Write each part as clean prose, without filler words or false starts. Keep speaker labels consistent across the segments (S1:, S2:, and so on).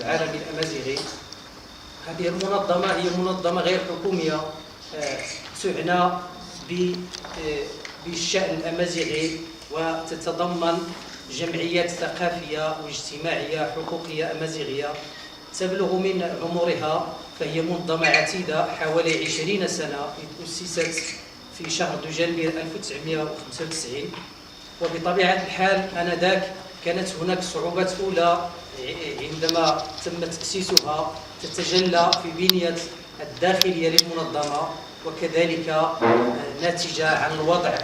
S1: العالمي الأمازيغي. هذه المنظمة هي منظمة غير حكومية تعنى بالشأن الأمازيغي، وتتضمن جمعيات ثقافية واجتماعية حقوقية أمازيغية تبلغ من عمرها، فهي منظمة عتيدة حوالي 20 سنة، أسست في شهر دجنبر 1995. وبطبيعة الحال آنذاك كانت هناك صعوبات أولى عندما تم تأسيسها تتجلى في بنية الداخلية للمنظمة، وكذلك ناتجة عن الوضع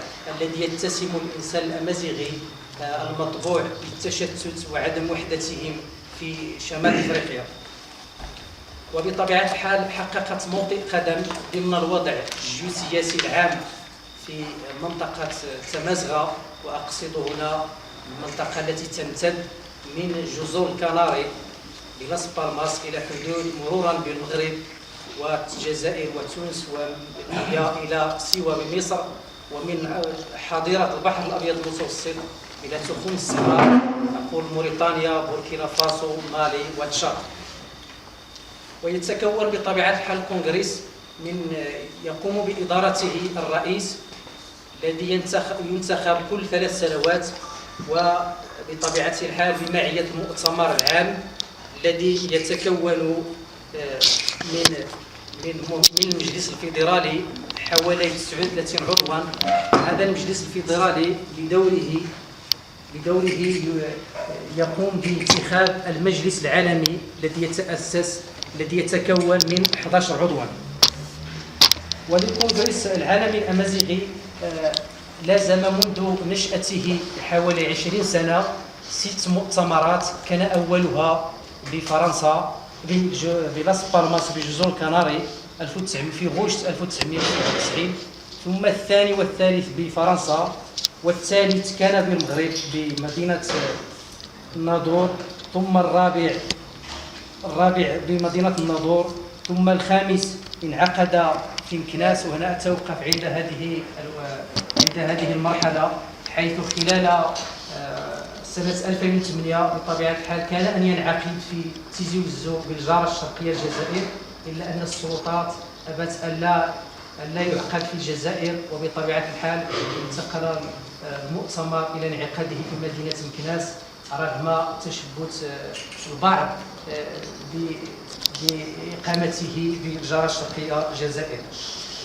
S1: الذي يتسم الإنسان الأمازيغي المطبوع بالتشتت وعدم وحدتهم في شمال أفريقيا. وبطبيعة الحال حققت موطئ قدم ضمن الوضع الجيوسياسي العام في منطقة تمازغة، وأقصد هنا المنطقة التي تمتد من جزر الكناري بلاس بالماس إلى حدود مرورا بالمغرب والجزائر وتونس وليبيا إلى سيوة بمصر، ومن حظيرة البحر الأبيض المتوسط إلى تخوم الصحراء، أقول موريتانيا، بوركينا فاسو، مالي وتشاد. ويتكون بطبيعة الحال الكونغرس يقوم بإدارته الرئيس الذي ينتخب كل 3 سنوات، وبطبيعة الحال بمعية المؤتمر العام الذي يتكون من المجلس الفيدرالي حوالي 39 عضوا. هذا المجلس الفيدرالي بدوره يقوم بانتخاب المجلس العالمي الذي يتكون من 11 عضوا. وللكونغرس العالمي الأمازيغي لازم منذ نشأته حوالي 20 سنة 6 مؤتمرات، كان أولها بفرنسا بلاس بالماس بجزر الكناري في غشت 1999، ثم الثاني والثالث بفرنسا، والثالث كان بالمغرب بمدينة الناظور، ثم الرابع بمدينة الناظور، ثم الخامس انعقد في مكناس. وهنا أتوقف عند هذه المرحلة، حيث خلال سنة 2008 بطبيعة الحال كان أن ينعقد في تيزي وزو بالجارة الشرقية الجزائر، إلا أن السلطات أبت أن لا يعقد في الجزائر. وبطبيعة الحال انتقل المؤتمر إلى انعقاده في مدينة مكناس رغم تشبت البعض بإقامته بالجارة الشرقية الجزائر.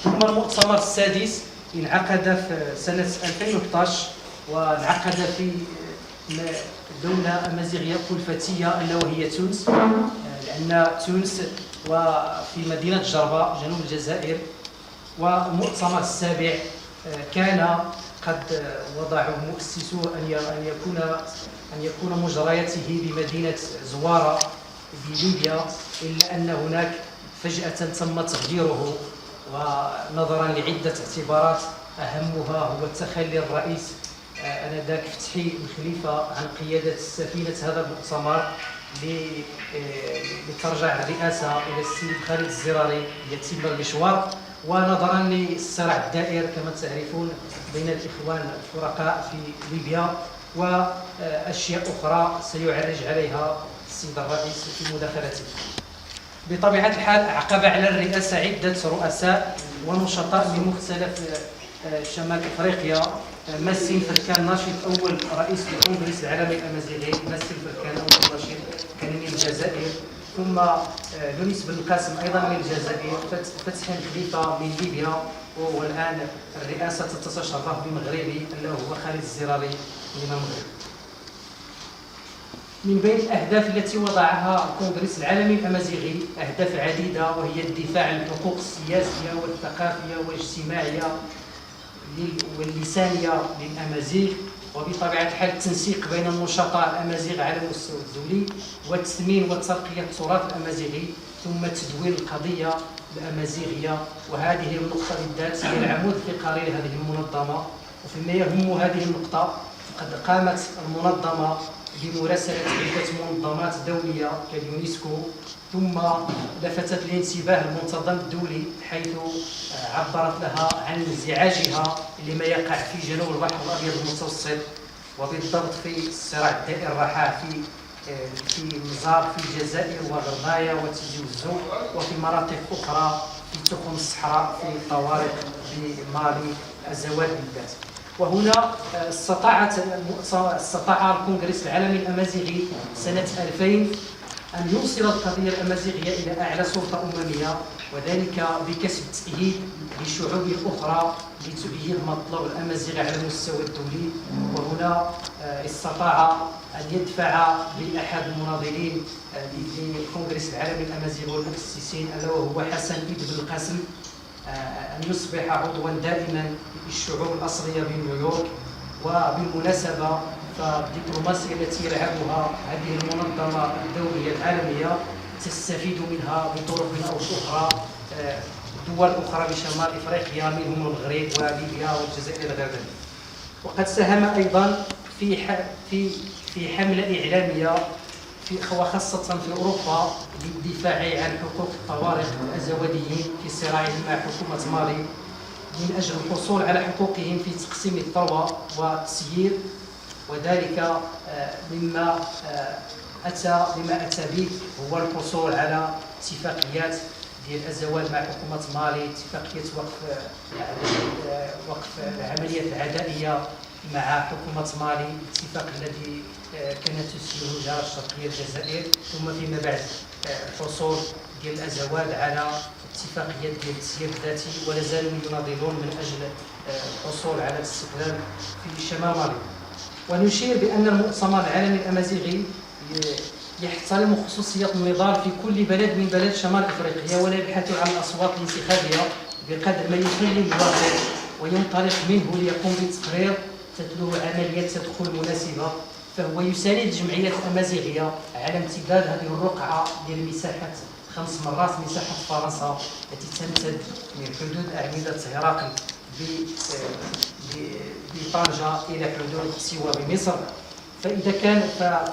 S1: ثم المؤتمر السادس انعقد في سنة 2011، وانعقد في دولة أمازيغية كلفتية ألا وهي تونس، لأن تونس وفي مدينة جربة جنوب الجزائر. والمؤتمر السابع كان قد وضعه مؤسسوه أن يكون مجرياته بمدينة زوارة بليبيا، إلا أن هناك فجأة تم تغييره، ونظرا لعدة اعتبارات أهمها هو تخلي الرئيس آنذاك فتحي الخليفة عن قيادة سفينة هذا المؤتمر لترجع الرئاسة إلى السيد خالد الزراري ليتم المشوار، ونظرا للصراع الدائر كما تعرفون بين الإخوان الفرقاء في ليبيا وأشياء أخرى سيعرج عليها السيد الرئيس في مداخلته. بطبيعة الحال عقب على الرئاسة عدة رؤساء ونشطاء بمختلف شمال أفريقيا. ماسين فركان ناشط أول رئيس للكونغرس العالمي الأمازيغي، ماسين فركان أول ناشط كان من الجزائر، ثم يونس بن القاسم أيضا من الجزائر، فتحي الخليفة من ليبيا، والآن الرئاسة تتشرف بمغربي اللي هو خالد الزراري من المغرب. من بين الأهداف التي وضعها الكونغرس العالمي الأمازيغي أهداف عديدة، وهي الدفاع عن الحقوق السياسية والثقافية والاجتماعية واللسانية للأمازيغ، وبطبيعة الحال التنسيق بين النشطاء الأمازيغ على المستوى الدولي، والتثمين وترقية التراث الأمازيغي، ثم تدوين القضية الأمازيغية. وهذه النقطة بالذات هي العمود الفقري لهذه المنظمة. وفيما يهم هذه النقطة فقد قامت المنظمة بمراسلة عدة منظمات دولية كاليونسكو، ثم لفتت الانتباه المنتظم الدولي حيث عبرت لها عن انزعاجها لما يقع في جنوب البحر الأبيض المتوسط، وبالضبط في الصراع الدائر الرحاه في في مزار في الجزائر وغرناية وتيجي والزوق، وفي مناطق أخرى في تخم الصحراء في طوارق بمالي أزواد بالذات. وهنا استطاع الكونغرس العالمي الأمازيغي سنة 2000 أن يوصل القضية الأمازيغية إلى أعلى سلطة أممية، وذلك بكسب التأييد لشعوب أخرى لتؤيد مطلب الأمازيغ على المستوى الدولي. وهنا استطاع أن يدفع بأحد المناضلين للكونغرس العالمي الأمازيغي والمؤسسين ألا وهو حسن إيد بن القاسم أن يصبح عضوا دائما للشعوب الأصلية بنيويورك. وبالمناسبة فالدبلوماسية التي يلعبها هذه المنظمة الدولية العالمية تستفيد منها بطرق أو أخرى دول أخرى بشمال إفريقيا منهم المغرب وليبيا والجزائر إلى غير ذلك. وقد ساهم أيضا في حملة إعلامية وخاصة في أوروبا للدفاع عن حقوق الطوارق والأزواديين في صراعهم مع حكومة مالي من أجل الحصول على حقوقهم في تقسيم الثروة والتسيير، وذلك مما أتى به هو الحصول على اتفاقيات ديال الأزوال مع حكومة مالي، اتفاقية وقف العمليات العدائية مع حكومة مالي، الاتفاق الذي كانت تسيره الجارة الشرقية الجزائر، ثم فيما بعد الحصول ديال الأزوال على اتفاقيات ديال التسيير الذاتي، ولا زالوا يناضلون من أجل الحصول على الاستقلال في شمال مالي. ونشير بأن المؤتمر العالمي الأمازيغي يحترم خصوصية النضال في كل بلد من بلاد شمال إفريقيا، ولا يبحث عن الأصوات الانتخابية بقدر ما يخلي الواقع وينطلق منه ليقوم بتقرير تتلوه عملية تدخل مناسبة. فهو يساند الجمعيات الأمازيغية على امتداد هذه الرقعة ديال مساحة 5 مرات مساحة فرنسا التي تمتد من حدود أعمدة هرقل بطنجة إلى حدود سيوا بمصر.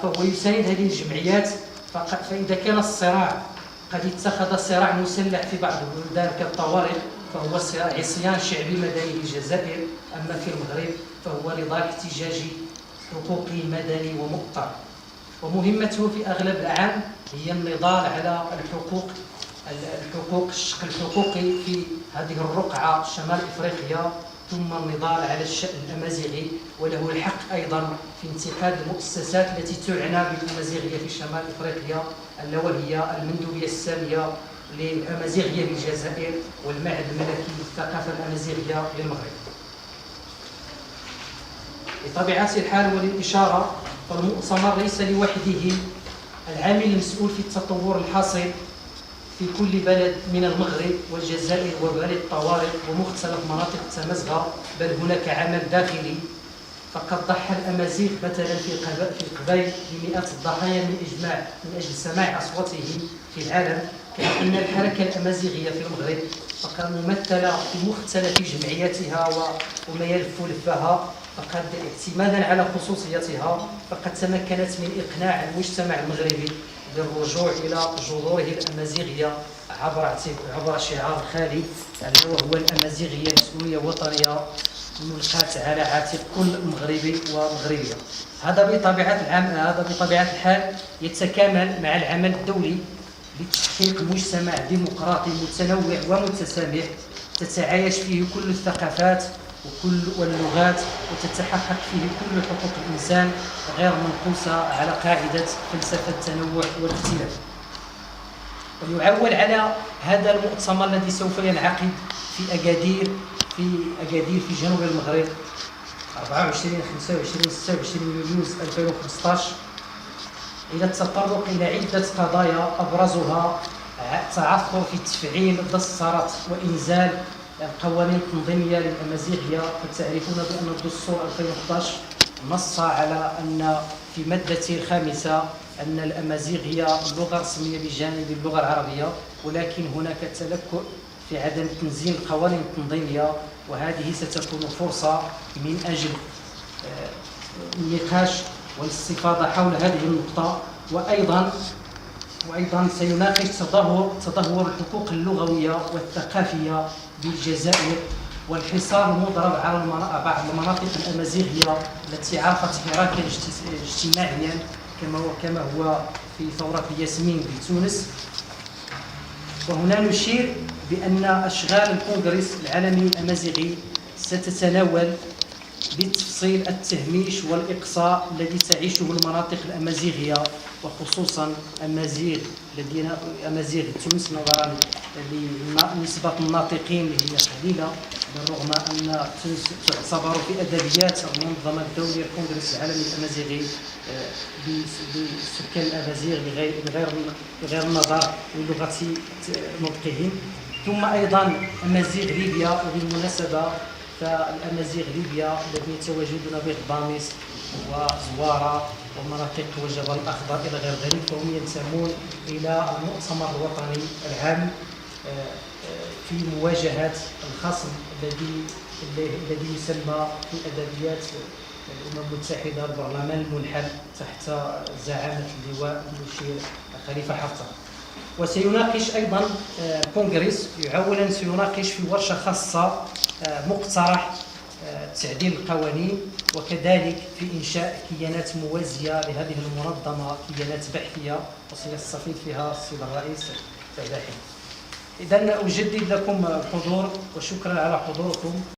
S1: فهو يساند هذه الجمعيات. فإذا كان الصراع قد اتخذ صراع مسلح في بعض البلدان كالطوارق فهو عصيان شعبي مدني للجزائر، أما في المغرب فهو نضال احتجاجي حقوقي مدني ومؤطر. ومهمته في أغلب العام هي النضال على الشق الحقوقي في هذه الرقعة شمال إفريقيا، ثم النضال على الشأن الأمازيغي، وله الحق أيضا في انتقاد المؤسسات التي تعنى بالأمازيغية في شمال إفريقيا، ألا وهي المندوبية السامية للأمازيغية بالجزائر والمعهد الملكي للثقافة الأمازيغية للمغرب. بطبيعة الحال وللإشارة فالمؤتمر ليس لوحده العامل المسؤول في التطور الحاصل في كل بلد من المغرب والجزائر وبلاد الطوارق ومختلف مناطق التمازغة، بل هناك عمل داخلي. فقد ضحى الأمازيغ مثلا في قبيل بمئات الضحايا من أجل سماع أصواتهم في العالم، كما أن الحركة الأمازيغية في المغرب فقد ممثلة في مختلف جمعياتها وما يلف لفها، فقد اعتمادا على خصوصيتها فقد تمكنت من إقناع المجتمع المغربي بالرجوع إلى جذوره الأمازيغية عبر شعار خالد وهو الأمازيغية مسؤولية وطنية ملقاة على عاتق كل مغربي ومغربية. هذا بطبيعة الحال يتكامل مع العمل الدولي لتحقيق مجتمع ديمقراطي متنوع ومتسامح تتعايش فيه كل الثقافات وكل اللغات وتتحقق فيه كل حقوق الإنسان غير منقوصة على قاعدة فلسفة التنوع والاختلاف. ويعول على هذا المؤتمر الذي سوف ينعقد في أكادير في جنوب المغرب 24 25 26 يوليو 2015 إلى التطرق إلى عدة قضايا أبرزها تعثر في تفعيل دستورات وإنزال القوانين التنظيمية للأمازيغية. فتعرفون بأن الدستور 2011 نص على أن في مادته الخامسة أن الأمازيغية لغة رسمية بجانب اللغة العربية، ولكن هناك تلكؤ في عدم تنزيل القوانين التنظيمية، وهذه ستكون فرصة من أجل النقاش والاستفاضة حول هذه النقطة. وأيضا سيناقش تدهور الحقوق اللغوية والثقافية بالجزائر والحصار المضرب على بعض المناطق الأمازيغية التي عرفت حراكا اجتماعيا كما هو في ثورة ياسمين بتونس. وهنا نشير بأن أشغال الكونغرس العالمي الأمازيغي ستتناول بتفصيل التهميش والإقصاء الذي تعيشه المناطق الأمازيغية، وخصوصا أمازيغ تونس، نظرا لنسبة الناطقين اللي هي قليلة، بالرغم أن تونس تعتبر في أدبيات المنظمة الدولية الكونغرس العالمي الأمازيغي بسكان الأمازيغ بغير النظر للغة نطقهم. ثم أيضا أمازيغ ليبيا، وبالمناسبة فالأمازيغ ليبيا الذين يتواجدون بغباميس وزوارة ومناطق والجبل الأخضر إلى غير ذلك، فهم ينتمون إلى المؤتمر الوطني العام في مواجهة الخصم الذي يسمى في أدبيات الأمم المتحدة البرلمان المنحل تحت زعامة اللواء المشير خليفة حفتر. وسيناقش أيضا كونغرس أولا سيناقش في ورشة خاصة مقترح تعديل القوانين، وكذلك في إنشاء كيانات موازية لهذه المنظمة، كيانات بحثية وسيستفيد فيها السيد الرئيس فداحي. إذن أجدد لكم الحضور وشكرا على حضوركم.